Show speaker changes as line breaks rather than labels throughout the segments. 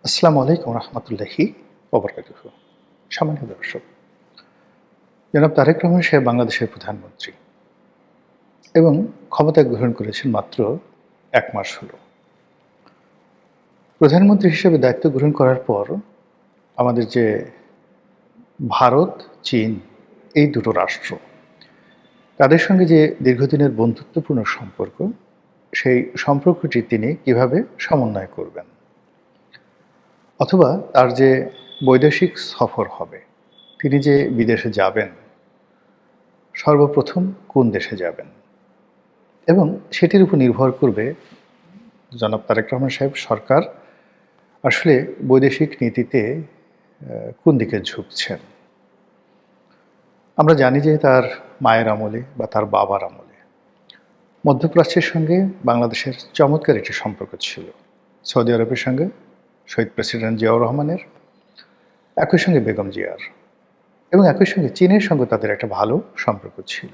আসসালামু আলাইকুম রহমতুল্লাহি ওবরাকাতুহু। সম্মানিত দর্শক, জনাব তারেক রহমান সাহেব বাংলাদেশের প্রধানমন্ত্রী এবং ক্ষমতা গ্রহণ করেছেন মাত্র ১ মাস হলো। প্রধানমন্ত্রী হিসেবে দায়িত্ব গ্রহণ করার পর আমাদের যে ভারত, চীন এই দুটো রাষ্ট্র, তাদের সঙ্গে যে দীর্ঘদিনের বন্ধুত্বপূর্ণ সম্পর্ক, সেই সম্পর্কটি তিনি কিভাবে সমন্বয় করবেন? অথবা তার যে বৈদেশিক সফর হবে, তিনি যে বিদেশে যাবেন, সর্বপ্রথম কোন দেশে যাবেন? এবং সেটির উপর নির্ভর করবে জনাব তারেক রহমান সাহেব সরকার আসলে বৈদেশিক নীতিতে কোন দিকে ঝুঁকছেন। আমরা জানি যে তার মায়ের আমলে বা তার বাবার আমলে মধ্যপ্রাচ্যের সঙ্গে বাংলাদেশের চমৎকার একটি সম্পর্ক ছিল। সৌদি আরবের সঙ্গে শহীদ প্রেসিডেন্ট জিয়াউর রহমানের, একই সঙ্গে বেগম জিয়ার, এবং একই সঙ্গে চীনের সঙ্গে তাদের একটা ভালো সম্পর্ক ছিল।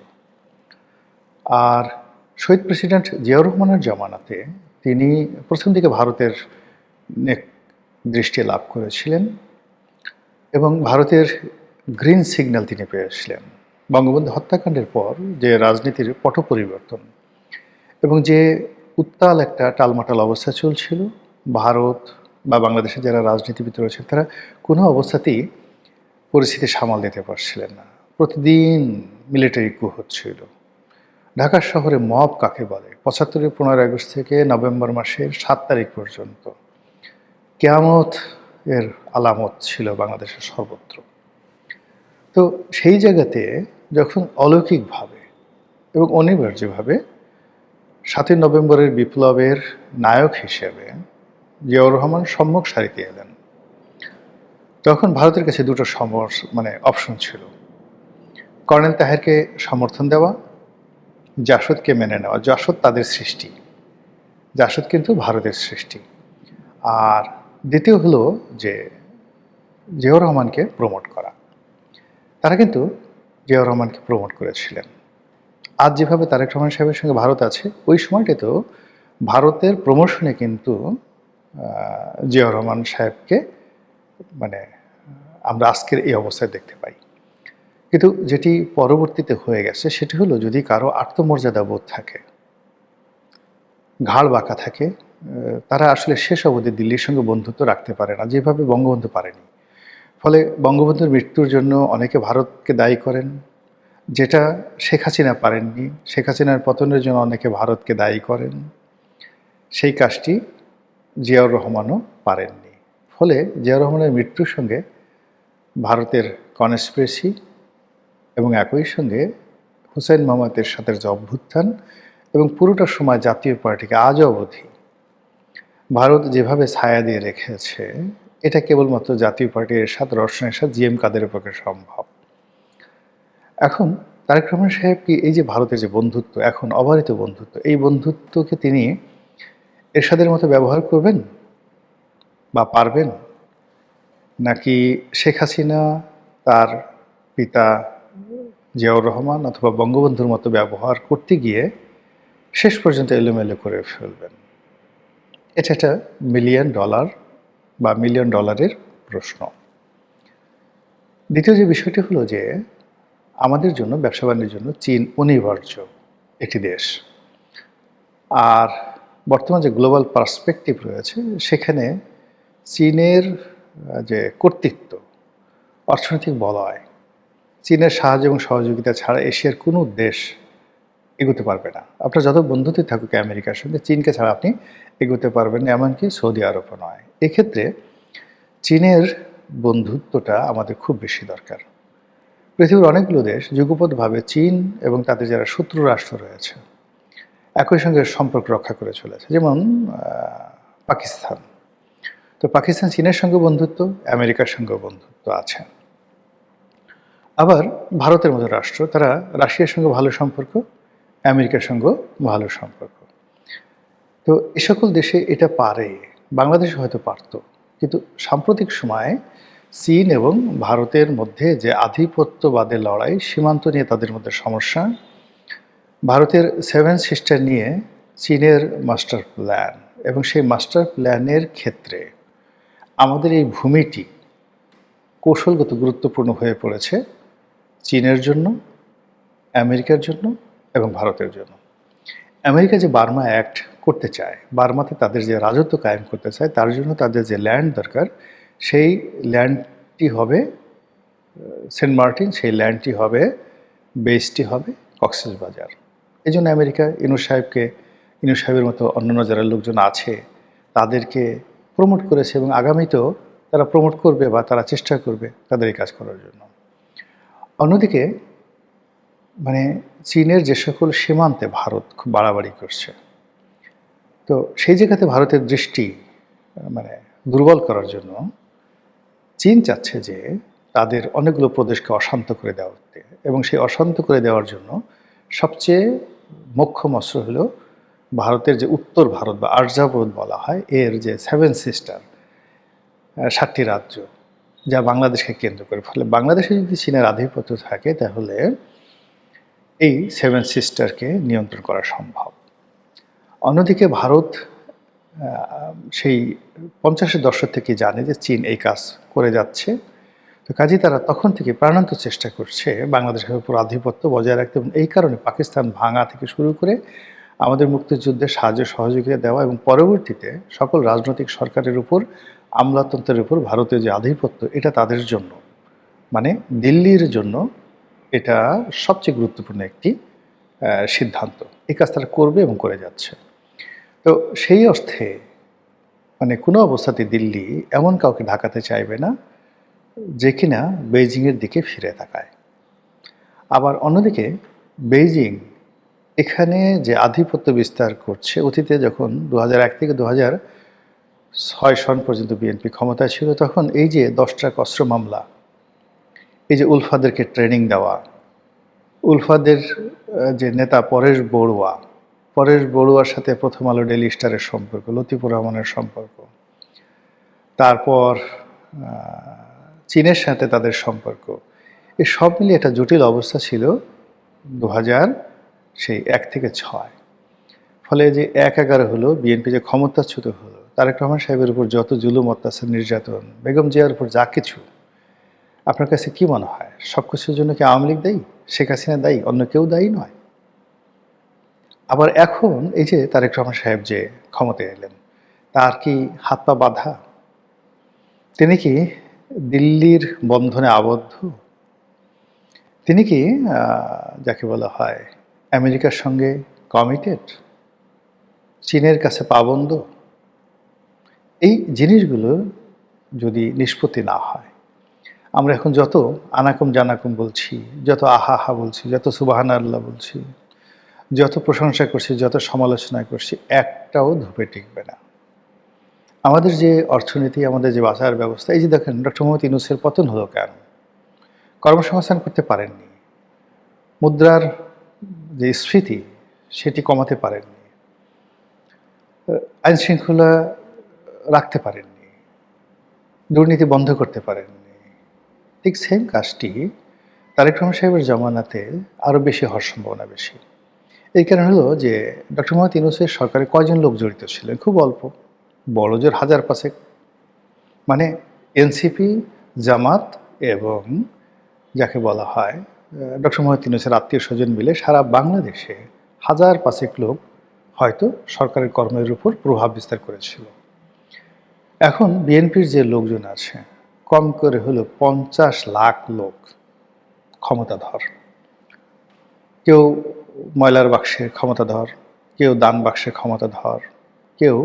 আর শহীদ প্রেসিডেন্ট জিয়াউর রহমানের জামানাতে তিনি প্রথম দিকে ভারতের দৃষ্টি লাভ করেছিলেন এবং ভারতের গ্রিন সিগন্যাল তিনি পেয়েছিলেন। বঙ্গবন্ধু হত্যাকাণ্ডের পর যে রাজনীতির পট পরিবর্তন এবং যে উত্তাল একটা টালমাটাল অবস্থা চলছিল, ভারত বা বাংলাদেশে যারা রাজনীতিবিদ রয়েছেন তারা কোনো অবস্থাতেই পরিস্থিতি সামাল দিতে পারছিলেন না। প্রতিদিন মিলিটারি কু হচ্ছিল। ঢাকা শহরে মব কাকে বলে, ৭৫-এর ১৫ আগস্ট থেকে নভেম্বর মাসের ৭ তারিখ পর্যন্ত কিয়ামত এর আলামত ছিল বাংলাদেশের সর্বত্র। তো সেই জায়গাতে যখন অলৌকিকভাবে এবং অনিবার্যভাবে ৭ই নভেম্বরের বিপ্লবের নায়ক হিসেবে জিয়াউর রহমান সম্মুখ সারিতে এলেন, তখন ভারতের কাছে দুটো অপশন ছিল। কর্নেল তাহেরকে সমর্থন দেওয়া, জাসদকে মেনে নেওয়া। জাসদ তাদের সৃষ্টি, জাসদ কিন্তু ভারতের সৃষ্টি। আর দ্বিতীয় হলো যে জিয়াউর রহমানকে প্রমোট করা। তারা কিন্তু জিয়াউর রহমানকে প্রমোট করেছিলেন। আজ যেভাবে তারেক রহমান সাহেবের সঙ্গে ভারত আছে, ওই সময়টাতেও ভারতের প্রমোশনে কিন্তু জিয়াউর রহমান সাহেবকে আমরা আজকের এই অবস্থায় দেখতে পাই। কিন্তু যেটি পরবর্তীতে হয়ে গেছে সেটি হলো, যদি কারো আত্মমর্যাদা বোধ থাকে, ঘাড় বাঁকা থাকে, তারা আসলে শেষ অবধি দিল্লির সঙ্গে বন্ধুত্ব রাখতে পারে না, যেভাবে বঙ্গবন্ধু পারেনি। ফলে বঙ্গবন্ধুর মৃত্যুর জন্য অনেকে ভারতকে দায়ী করেন, যেটা শেখ হাসিনা পারেননি। শেখ হাসিনার পতনের জন্য অনেকে ভারতকে দায়ী করেন, সেই কাজটি জিয়াউর রহমানও পারেননি। ফলে জিয়াউর রহমানের মৃত্যুর সঙ্গে ভারতের কনস্পিরেসি এবং একই সঙ্গে হুসাইন মোহাম্মদ এরশাদের যে অভ্যুত্থান এবং পুরোটা সময় জাতীয় পার্টিকে আজ অবধি ভারত যেভাবে ছায়া দিয়ে রেখেছে, এটা কেবলমাত্র জাতীয় পার্টি এরশাদ, রওশন এরশাদ, জিএম কাদেরের পক্ষে সম্ভব। এখন তারেক রহমান সাহেব কি এই যে ভারতের যে বন্ধুত্ব, এখন অবারিত বন্ধুত্ব, এই বন্ধুত্বকে তিনি এরশাদের মতো ব্যবহার করবেন বা পারবেন, নাকি শেখ হাসিনা, তার পিতা জিয়াউর রহমান অথবা বঙ্গবন্ধুর মতো ব্যবহার করতে গিয়ে শেষ পর্যন্ত এলোমেলো করে ফেলবেন? এটা একটা $1,000,000 বা $1,000,000 প্রশ্ন। দ্বিতীয় যে বিষয়টি হলো যে আমাদের জন্য, ব্যবসা বাণিজ্যের জন্য চীন অনিবার্য একটি দেশ। আর বর্তমান যে গ্লোবাল পার্সপেক্টিভ রয়েছে, সেখানে চীনের যে কর্তৃত্ব, অর্থনৈতিক বলয়, চীনের সাহায্য এবং সহযোগিতা ছাড়া এশিয়ার কোনো দেশ এগোতে পারবে না। আপনার যত বন্ধুত্বই থাকুক আমেরিকার সঙ্গে, চীনকে ছাড়া আপনি এগোতে পারবেন না, এমনকি সৌদি আরবও নয়। এক্ষেত্রে চীনের বন্ধুত্বটা আমাদের খুব বেশি দরকার। পৃথিবীর অনেকগুলো দেশ যুগপৎভাবে চীন এবং তাদের যারা শত্রু রাষ্ট্র রয়েছে একই সঙ্গে সম্পর্ক রক্ষা করে চলেছে, যেমন পাকিস্তান। তো পাকিস্তান চীনের সঙ্গে বন্ধুত্ব, আমেরিকার সঙ্গেও বন্ধুত্ব আছে। আবার ভারতের মতো রাষ্ট্র, তারা রাশিয়ার সঙ্গে ভালো সম্পর্ক, আমেরিকার সঙ্গেও ভালো সম্পর্ক। তো এ সকল দেশে এটা পারে, বাংলাদেশে হয়তো পারত। কিন্তু সাম্প্রতিক সময়ে চীন এবং ভারতের মধ্যে যে আধিপত্যবাদের লড়াই, সীমান্ত নিয়ে তাদের মধ্যে সমস্যা, ভারতের 7 সিস্টার নিয়ে চীনের মাস্টার প্ল্যান, এবং সেই মাস্টার প্ল্যানের ক্ষেত্রে আমাদের এই ভূমিটি কৌশলগত গুরুত্বপূর্ণ হয়ে পড়েছে চীনের জন্য, আমেরিকার জন্য এবং ভারতের জন্য। আমেরিকা যে বার্মা অ্যাক্ট করতে চায়, বার্মাতে তাদের যে রাজত্ব কায়েম করতে চায়, তার জন্য তাদের যে ল্যান্ড দরকার, সেই ল্যান্ডটি হবে সেন্ট মার্টিন, সেই ল্যান্ডটি হবে, বেসটি হবে কক্সবাজার। এই জন্য আমেরিকা ইউনূস সাহেবের মতো অন্যান্য যারা লোকজন আছে তাদেরকে প্রমোট করেছে এবং আগামীতেও তারা প্রমোট করবে বা তারা চেষ্টা করবে তাদের এই কাজ করার জন্য। অন্যদিকে মানে চীনের যে সকল সীমান্তে ভারত খুব বাড়াবাড়ি করছে, তো সেই জায়গাতে ভারতের দৃষ্টি মানে দুর্বল করার জন্য চীন চাচ্ছে যে তাদের অনেকগুলো প্রদেশকে অশান্ত করে দেওয়া হতে, এবং সেই অশান্ত করে দেওয়ার জন্য সবচেয়ে মোক্ষম অস্ত্র হলো ভারতের যে উত্তর ভারত বা আর্যাবরত বলা হয়, এর যে 7 সিস্টার 7টি রাজ্য যা বাংলাদেশকে কেন্দ্র করে, ফলে বাংলাদেশে যদি চীনের আধিপত্য থাকে তাহলে এই 7 সিস্টারকে নিয়ন্ত্রণ করা সম্ভব। অন্যদিকে ভারত সেই 50-এর দশক থেকে জানে যে চীন এই কাজ করে যাচ্ছে, তো কাজেই তারা তখন থেকে প্রাণান্ত চেষ্টা করছে বাংলাদেশের উপর আধিপত্য বজায় রাখতে, এবং এই কারণে পাকিস্তান ভাঙা থেকে শুরু করে আমাদের মুক্তিযুদ্ধে সাহায্য সহযোগিতা দেওয়া এবং পরবর্তীতে সকল রাজনৈতিক সরকারের উপর, আমলাতন্ত্রের উপর ভারতীয় যে আধিপত্য, এটা তাদের জন্য মানে দিল্লির জন্য এটা সবচেয়ে গুরুত্বপূর্ণ একটি সিদ্ধান্ত। এই কাজ তারা করবে এবং করে যাচ্ছে। তো সেই অর্থে মানে কোনো অবস্থাতে দিল্লি এমন কাউকে ঢাকাতে চাইবে না যে কিনা বেইজিংয়ের দিকে ফিরে তাকায়। আবার অন্যদিকে বেইজিং এখানে যে আধিপত্য বিস্তার করছে, অতীতে যখন 2001 থেকে 2006 সন পর্যন্ত বিএনপি ক্ষমতায় ছিল, তখন এই যে 10টা অস্ত্র মামলা, এই যে উলফাদেরকে ট্রেনিং দেওয়া, উলফাদের যে নেতা পরেশ বড়ুয়ার সাথে প্রথম আলো ডেইলি স্টারের সম্পর্ক, লতিফুর রহমানের সম্পর্ক, তারপর চীনের সাথে তাদের সম্পর্ক, এই সব মিলিয়ে একটা জটিল অবস্থা ছিল 2001 থেকে 6। ফলে যে 1-11 হলো, বিএনপি যে ক্ষমতাচ্যুত হলো, তারেক রহমান সাহেবের উপর যত জুলুম, অত্যাচার, নির্যাতন, বেগম জিয়ার উপর যা কিছু, আপনার কাছে কি মনে হয় সব কিছুর জন্য কি আওয়ামী লীগ দায়ী, শেখ হাসিনা দায়ী, অন্য কেউ দায়ী নয়? আবার এখন এই যে তারেক রহমান সাহেব যে ক্ষমতায় এলেন, তার কি হাত পা বাঁধা? তিনি কি দিল্লির বন্ধনে আবদ্ধ? তিনি কি যাকে বলা হয় আমেরিকার সঙ্গে কমিটেড, চীনের কাছে পাবন্দ? এই জিনিসগুলো যদি নিষ্পত্তি না হয়, আমরা এখন যত আনাকুম জানাকুম বলছি, যত আহা হা বলছি, যত সুবাহান আল্লাহ বলছি, যত প্রশংসা করছি, যত সমালোচনা করছি, একটাও ধূপে টিকবে না। আমাদের যে অর্থনীতি, আমাদের যে বাজার ব্যবস্থা, এই যে দেখেন ডক্টর মোহাম্মদ ইউনূসের পতন হলো কেন? কর্মসংস্থান করতে পারেননি, মুদ্রার যে স্ফীতি সেটি কমাতে পারেননি, আইন শৃঙ্খলা রাখতে পারেননি, দুর্নীতি বন্ধ করতে পারেননি। ঠিক সেম কাজটি তারেক রহমান সাহেবের জমানাতে আরও বেশি হওয়ার সম্ভাবনা বেশি। এই কারণ হলো যে ডক্টর মোহাম্মদ ইউনূসের সরকারে কয়জন লোক জড়িত ছিলেন? খুব অল্প, বড় জোর 1000-5 মানে এনসিপি, জামাত এবং যাকে বলা হয় ডক্টর মোহাম্মদ ইউনূসের আত্মীয় স্বজন মিলে সারা বাংলাদেশে 1000-5 লোক হয়তো সরকারের কর্মের উপর প্রভাব বিস্তার করেছিল। এখন বিএনপির যে লোকজন আছে, কম করে হলো 50 লাখ লোক ক্ষমতাধর। কেউ ময়লার বাক্সের ক্ষমতাধর, কেউ দান বাক্সের ক্ষমতাধর, কেউ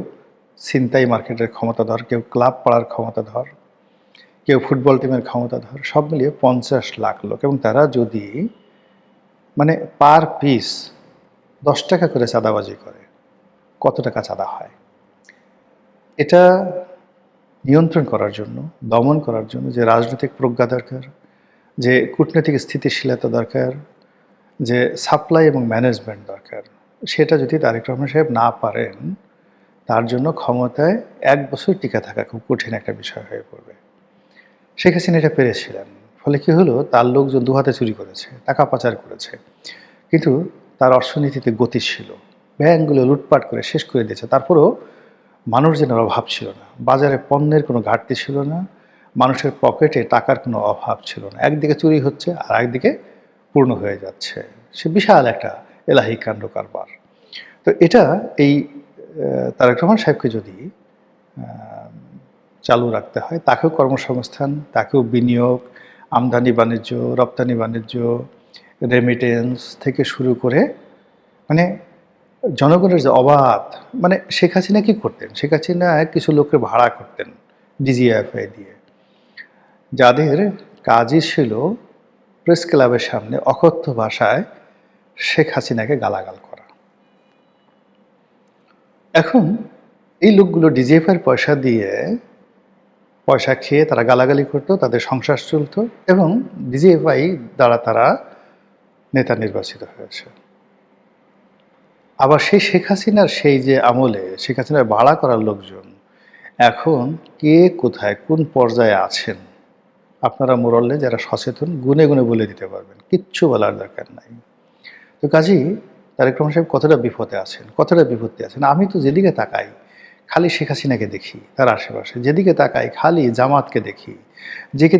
ছিনতাই মার্কেটের ক্ষমতাধর, কেউ ক্লাব পাড়ার ক্ষমতাধর, কেউ ফুটবল টিমের ক্ষমতাধর, সব মিলিয়ে 50 লাখ লোক। এবং তারা যদি মানে পার পিস 10 টাকা করে চাঁদাবাজি করে, কত টাকা চাঁদা হয়? এটা নিয়ন্ত্রণ করার জন্য, দমন করার জন্য যে রাজনৈতিক প্রজ্ঞা দরকার, যে কূটনৈতিক স্থিতিশীলতা দরকার, যে সাপ্লাই এবং ম্যানেজমেন্ট দরকার, সেটা যদি তারেক রহমান সাহেব না পারেন, তার জন্য ক্ষমতায় 1 বছর টিকে থাকা খুব কঠিন একটা বিষয় হয়ে পড়বে। শেখ হাসিনা এটা পেরেছিলেন। ফলে কি হলো, তার লোকজন দুহাতে চুরি করেছে, টাকা পাচার করেছে, কিন্তু তার অর্থনীতিতে গতি ছিল, ব্যাংকগুলো লুটপাট করে শেষ করে দিয়েছে। তারপরেও মানুষজনের অভাব ছিল না, বাজারে পণ্যের কোনো ঘাটতি ছিল না, মানুষের পকেটে টাকার কোনো অভাব ছিল না। একদিকে চুরি হচ্ছে আর একদিকে পূর্ণ হয়ে যাচ্ছে। সে বিশাল একটা এলাহি কাণ্ড কারবার। তো এটা এই তারেক রহমান সাহেবকে যদি চালু রাখতে হয়, তাকেও কর্মসংস্থান, তাকেও বিনিয়োগ, আমদানি বাণিজ্য, রপ্তানি বাণিজ্য, রেমিটেন্স থেকে শুরু করে মানে জনগণের যে অবাধ, মানে শেখ হাসিনা কি করতেন? শেখ হাসিনা কিছু লোককে ভাড়া করতেন ডিজিএফআই দিয়ে, যাদের কাজই ছিল প্রেস ক্লাবের সামনে অকথ্য ভাষায় শেখ হাসিনাকে গালাগাল করা। এখন এই লোকগুলো ডিজিএফআইয়ের পয়সা খেয়ে তারা গালাগালি করতো, তাদের সংসার চলতো এবং ডিজিএফআই দ্বারা তারা নেতা নির্বাচিত হয়েছে। আবার সেই শেখ হাসিনার সেই যে আমলে শেখ হাসিনার ভাড়া করার লোকজন এখন কে কোথায় কোন পর্যায়ে আছেন, আপনারা মোরাল্লে যারা সচেতন গুনে গুনে বলে দিতে পারবেন, কিচ্ছু বলার দরকার নাই। তো কাজেই তারেক রহমান সাহেব কতটা বিপদে আছেন, কতটা বিপত্তি আছেন। আমি তো যেদিকে তাকাই খালি শেখ হাসিনাকে দেখি, তার আশেপাশে যেদিকে তাকাই খালি জামাতকে দেখি,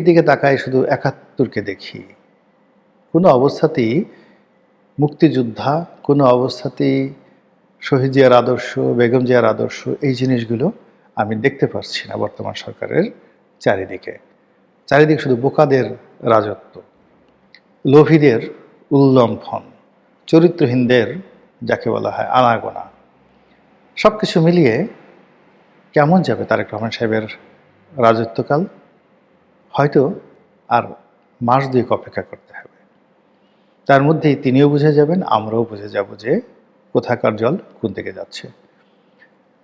দিকে তাকাই শুধু ৭১কে দেখি। কোনো অবস্থাতেই মুক্তিযোদ্ধা, কোনো অবস্থাতেই শহীদ জিয়ার আদর্শ, বেগম জিয়ার আদর্শ, এই জিনিসগুলো আমি দেখতে পাচ্ছি না বর্তমান সরকারের চারিদিকে। চারিদিকে শুধু বোকাদের রাজত্ব, লোভীদের উল্লম্ফন, চরিত্রহীনদের যাকে বলা হয় আনাগোনা। সব কিছু মিলিয়ে কেমন যাবে তারেক রহমান সাহেবের রাজত্বকাল? হয়তো আর মাস দুয়েক অপেক্ষা করতে হবে। তার মধ্যেই তিনিও বুঝে যাবেন, আমরাও বুঝে যাব যে কোথাকার জল কোন দিকে যাচ্ছে।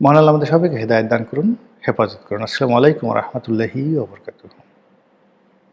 মহান আল্লাহ আমাদের সবাইকে হেদায়েত দান করুন, হেফাজত করুন। আসসালামু আলাইকুম ওয়া রাহমাতুল্লাহি ওয়া বারাকাতুহু।